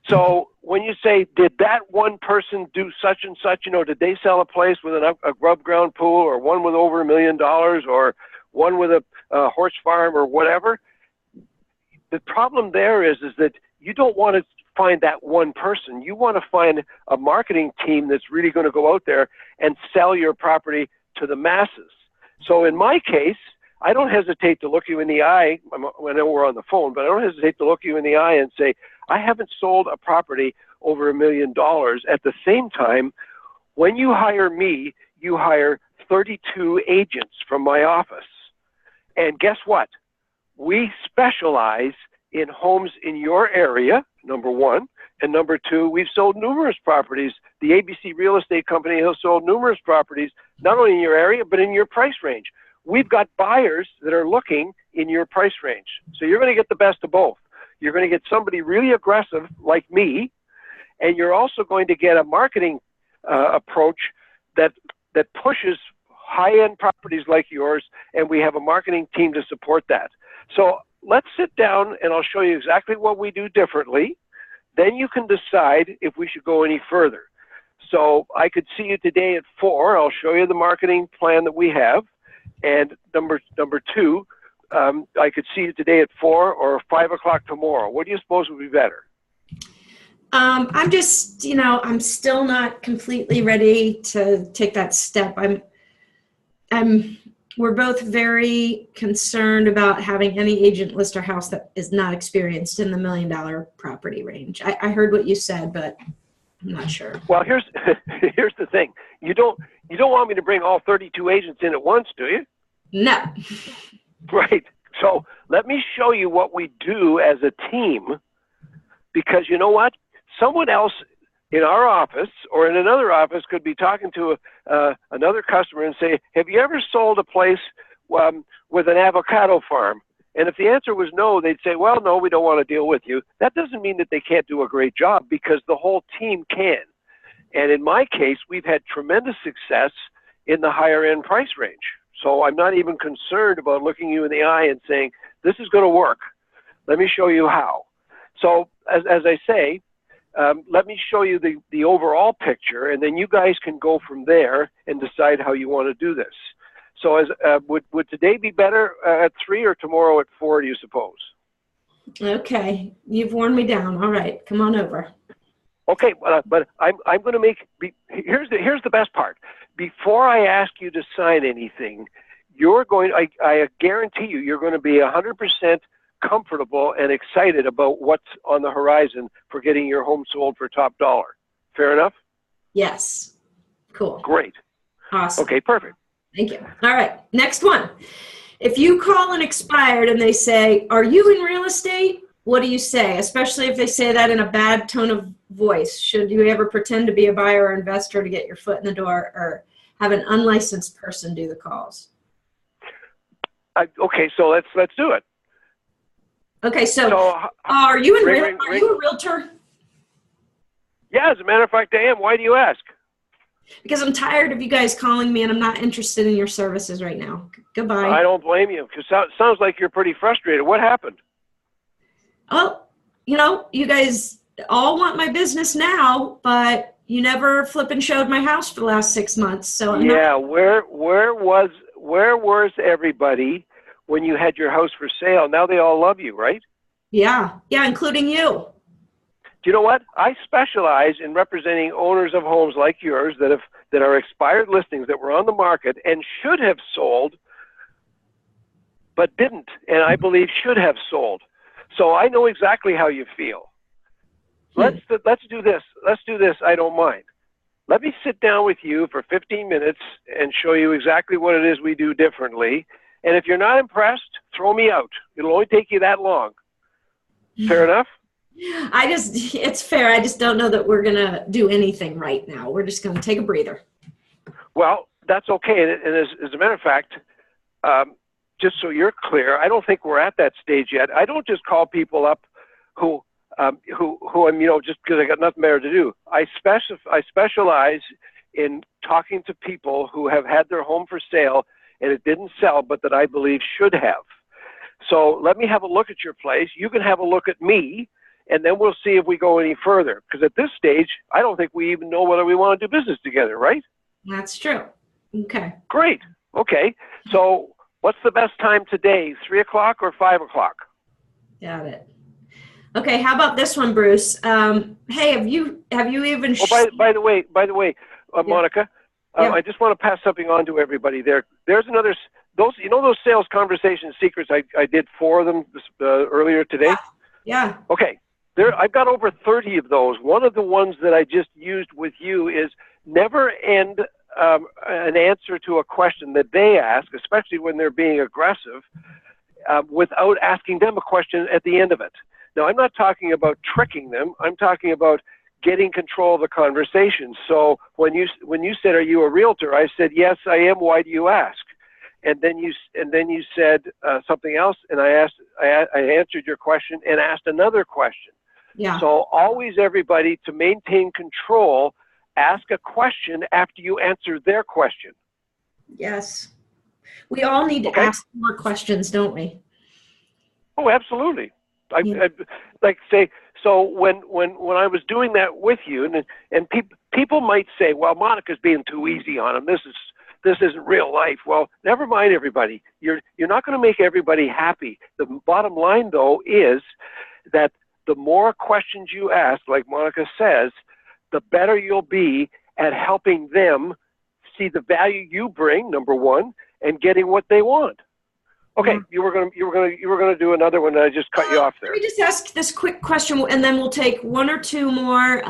So when you say, did that one person do such and such, did they sell a place with a above ground pool, or one with over $1 million, or one with a horse farm, or whatever? The problem there is that you don't want to find that one person. You want to find a marketing team that's really going to go out there and sell your property to the masses. So in my case, I don't hesitate to look you in the eye. I know we're on the phone, but I don't hesitate to look you in the eye and say, I haven't sold a property over $1 million. At the same time, when you hire me, you hire 32 agents from my office. And guess what? We specialize in homes in your area, number one. And number two, we've sold numerous properties. The ABC Real Estate Company has sold numerous properties, not only in your area, but in your price range. We've got buyers that are looking in your price range. So you're going to get the best of both. You're going to get somebody really aggressive like me, and you're also going to get a marketing approach that pushes high-end properties like yours, and we have a marketing team to support that. So let's sit down, and I'll show you exactly what we do differently. Then you can decide if we should go any further. So I could see you today at 4. I'll show you the marketing plan that we have. And number two, I could see you today at 4 or 5 o'clock tomorrow. What do you suppose would be better? I'm just, I'm still not completely ready to take that step. We're both very concerned about having any agent list our house that is not experienced in the $1 million property range. I heard what you said, but I'm not sure. Well, here's the thing. You don't want me to bring all 32 agents in at once, do you? No. Right. So let me show you what we do as a team, because you know what? Someone else in our office or in another office could be talking to another customer and say, have you ever sold a place with an avocado farm? And if the answer was no, they'd say, well, no, we don't want to deal with you. That doesn't mean that they can't do a great job, because the whole team can. And in my case, we've had tremendous success in the higher end price range. So I'm not even concerned about looking you in the eye and saying, this is going to work. Let me show you how. So as I say, let me show you the overall picture, and then you guys can go from there and decide how you want to do this. So would today be better at 3 or tomorrow at 4, do you suppose? Okay. You've worn me down. All right. Come on over. Okay, but I'm going to here's the best part. Before I ask you to sign anything, I guarantee you're going to be 100% comfortable and excited about what's on the horizon for getting your home sold for top dollar. Fair enough? Yes. Cool. Great. Awesome. Okay, perfect. Thank you. All right, next one. If you call an expired and they say, "Are you in real estate?" What do you say? Especially if they say that in a bad tone of voice. Should you ever pretend to be a buyer or investor to get your foot in the door, or have an unlicensed person do the calls? Okay, so let's do it. Okay, so are you a realtor? Yeah, as a matter of fact, I am. Why do you ask? Because I'm tired of you guys calling me and I'm not interested in your services right now. Goodbye. I don't blame you, because it sounds like you're pretty frustrated. What happened? Well, you guys all want my business now, but you never flipping showed my house for the last 6 months. So where was everybody when you had your house for sale? Now they all love you, right? Yeah, including you. Do you know what? I specialize in representing owners of homes like yours that are expired listings that were on the market and should have sold, but didn't, and I believe should have sold. So I know exactly how you feel. Let's do this. Let's do this. I don't mind. Let me sit down with you for 15 minutes and show you exactly what it is we do differently. And if you're not impressed, throw me out. It'll only take you that long. Fair enough? It's fair. I just don't know that we're going to do anything right now. We're just going to take a breather. Well, that's okay. And as a matter of fact, just so you're clear, I don't think we're at that stage yet. I don't just call people up who I'm, just because I got nothing better to do. I specialize in talking to people who have had their home for sale and it didn't sell, but that I believe should have. So let me have a look at your place. You can have a look at me, and then we'll see if we go any further. Because at this stage, I don't think we even know whether we want to do business together, right? That's true. Okay. Great. Okay. So what's the best time today, 3 o'clock or 5 o'clock? Got it. Okay, how about this one, Bruce? Hey, have you even? By the way, yeah. Monica, Yeah. I just want to pass something on to everybody. There's another those sales conversation secrets. I did 4 of them earlier today. Yeah. Okay, I've got over 30 of those. One of the ones that I just used with you is never end an answer to a question that they ask, especially when they're being aggressive, without asking them a question at the end of it. Now, I'm not talking about tricking them. I'm talking about getting control of the conversation. So when you said, "Are you a realtor?" I said, "Yes, I am. Why do you ask?" And then you said something else, and I answered your question and asked another question. Yeah. So always, everybody, to maintain control, ask a question after you answer their question. Yes. We all need to ask more questions, don't we? Oh, absolutely. I like say, so when I was doing that with you, and people might say, "Well, Monica's being too easy on him. This isn't real life." Well, never mind, everybody. You're not going to make everybody happy. The bottom line, though, is that the more questions you ask, like Monica says, the better you'll be at helping them see the value you bring, number one, and getting what they want. Okay, Yeah. you were gonna do another one, and I just cut you off there. Let me just ask this quick question, and then we'll take 1 or 2 more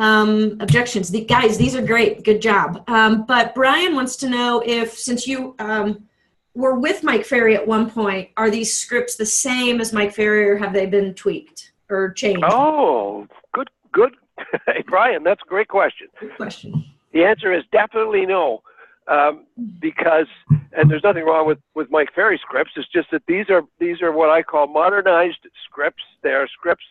objections. Guys, these are great. Good job. But Brian wants to know if, since you were with Mike Ferry at one point, are these scripts the same as Mike Ferry, or have they been tweaked or changed? Oh, good. Hey, Brian, that's a great question. Good question. The answer is definitely no. Because, and there's nothing wrong with Mike Ferry scripts. It's just that these are what I call modernized scripts. They are scripts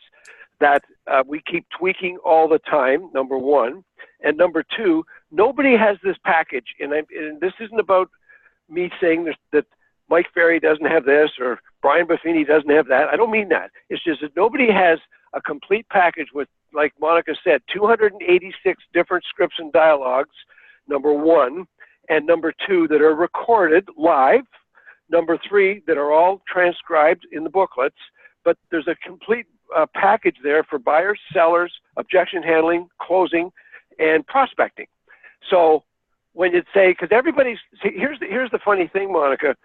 that we keep tweaking all the time, number one. And number two, nobody has this package. And this isn't about me saying that Mike Ferry doesn't have this or Brian Buffini doesn't have that. I don't mean that. It's just that nobody has a complete package with, like Monica said, 286 different scripts and dialogues, number one. And number two, that are recorded live. Number three, that are all transcribed in the booklets. But there's a complete package there for buyers, sellers, objection handling, closing, and prospecting. So when you say, because here's the funny thing, Monica,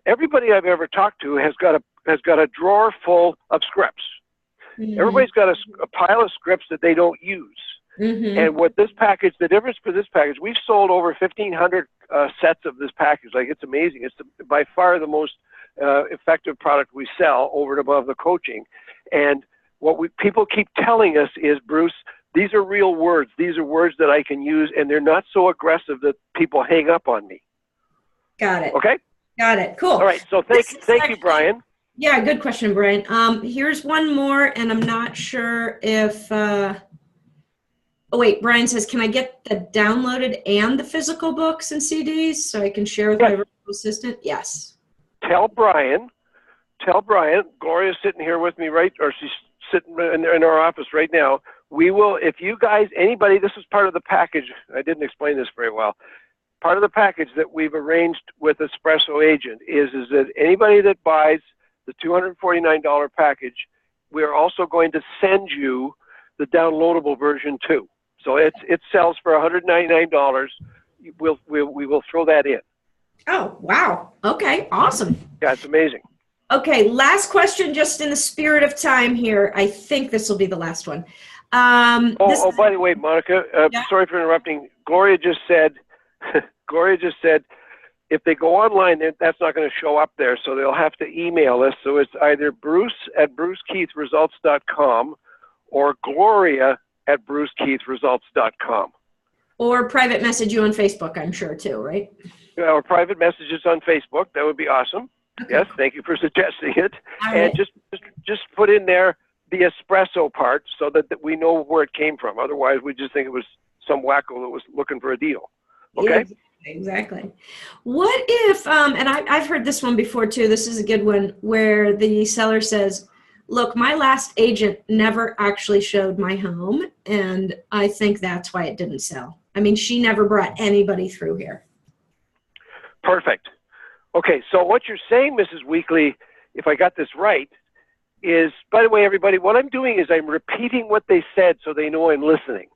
everybody I've ever talked to has got a drawer full of scripts. Mm-hmm. Everybody's got a pile of scripts that they don't use. Mm-hmm. And what this package, the difference for this package, we've sold over 1,500 sets of this package. Like, it's amazing. It's by far the most effective product we sell over and above the coaching. And what people keep telling us is, Bruce, these are real words. These are words that I can use, and they're not so aggressive that people hang up on me. Got it. Okay? Got it. Cool. All right. So thank you, Brian. Yeah, good question, Brian. Here's one more, and I'm not sure if oh wait, Brian says, can I get the downloaded and the physical books and CDs so I can share with my virtual assistant? Yes. Tell Brian, Gloria's sitting here with me, right? Or she's sitting in our office right now. We will, if you guys, anybody, this is part of the package. I didn't explain this very well. Part of the package that we've arranged with Espresso Agent is that anybody that buys the $249 package, we're also going to send you the downloadable version too. So it sells for $199. We will throw that in. Oh, wow. Okay, awesome. Yeah, it's amazing. Okay, last question, just in the spirit of time here. I think this will be the last one. By the way, Monica, yeah? Sorry for interrupting. Gloria just said, if they go online, that's not going to show up there, so they'll have to email us. So it's either bruce@brucekeithresults.com or gloria@brucekeithresults.com. Or private message you on Facebook, I'm sure, too, right? Or private messages on Facebook. That would be awesome. Okay. Yes, thank you for suggesting it. All and right. just put in there the espresso part so that we know where it came from. Otherwise, we just think it was some wacko that was looking for a deal. Okay? Yeah, exactly. What if, and I've heard this one before too, this is a good one, where the seller says, look, my last agent never actually showed my home, and I think that's why it didn't sell. I mean, she never brought anybody through here. Perfect. Okay, so what you're saying, Mrs. Weekly, if I got this right, is, by the way, everybody, what I'm doing is I'm repeating what they said so they know I'm listening.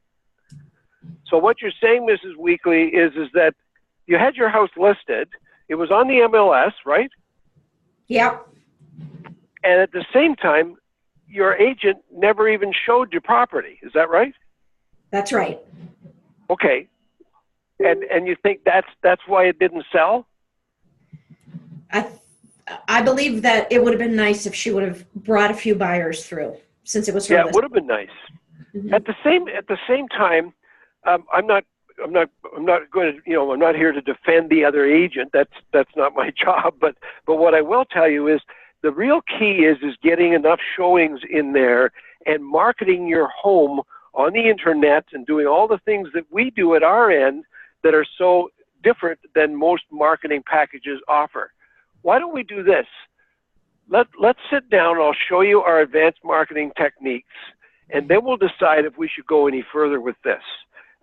So what you're saying, Mrs. Weekly, is that you had your house listed. It was on the MLS, right? Yep. And at the same time, your agent never even showed your property. Is that right? That's right. Okay. And you think that's why it didn't sell? I believe that it would have been nice if she would have brought a few buyers through, since it was her Yeah, list. it would have been nice. Mm-hmm. At the same time, I'm not going to, I'm not here to defend the other agent. That's not my job. But what I will tell you is the real key is getting enough showings in there and marketing your home on the internet and doing all the things that we do at our end that are so different than most marketing packages offer. Why don't we do this? Let's sit down. I'll show you our advanced marketing techniques, and then we'll decide if we should go any further with this.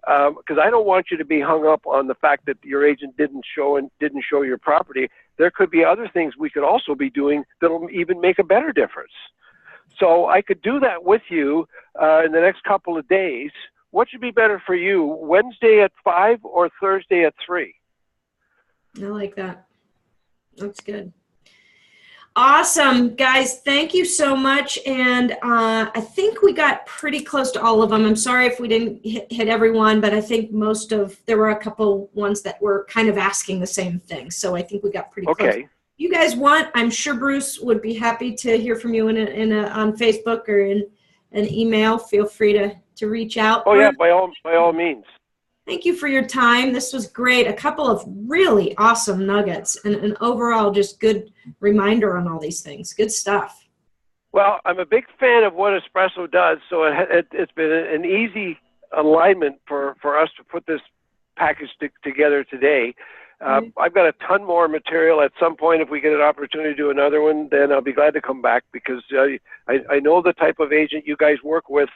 Because I don't want you to be hung up on the fact that your agent didn't show your property. There could be other things we could also be doing that'll even make a better difference. So I could do that with you in the next couple of days. What should be better for you, Wednesday at 5 or Thursday at 3? I like that. That's good. Awesome, guys. Thank you so much. And I think we got pretty close to all of them. I'm sorry if we didn't hit everyone, but I think there were a couple ones that were kind of asking the same thing. So I think we got pretty close. If you guys want, I'm sure Bruce would be happy to hear from you on Facebook or in an email. Feel free to reach out. Oh, yeah, by all means. Thank you for your time. This was great. A couple of really awesome nuggets and an overall just good reminder on all these things. Good stuff. Well, I'm a big fan of what Espresso does, so it's been an easy alignment for us to put this package together today. I've got a ton more material. At some point, if we get an opportunity to do another one, then I'll be glad to come back, because I know the type of agent you guys work with,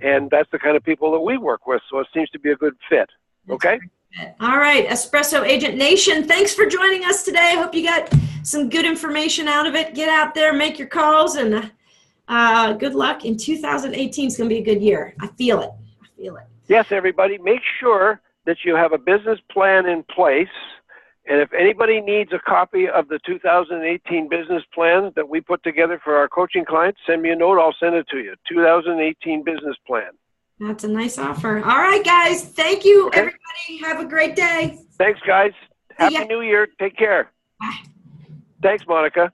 and that's the kind of people that we work with, so it seems to be a good fit. Okay? All right, Espresso Agent Nation, thanks for joining us today. I hope you got some good information out of it. Get out there, make your calls, and good luck. In 2018 is going to be a good year. I feel it. Yes, everybody, make sure that you have a business plan in place And if anybody needs a copy of the 2018 business plan that we put together for our coaching clients, send me a note. I'll send it to you. 2018 business plan. That's a nice offer. All right, guys. Thank you, Okay. everybody. Have a great day. Thanks, guys. Happy ya. New Year. Take care. Bye. Thanks, Monica.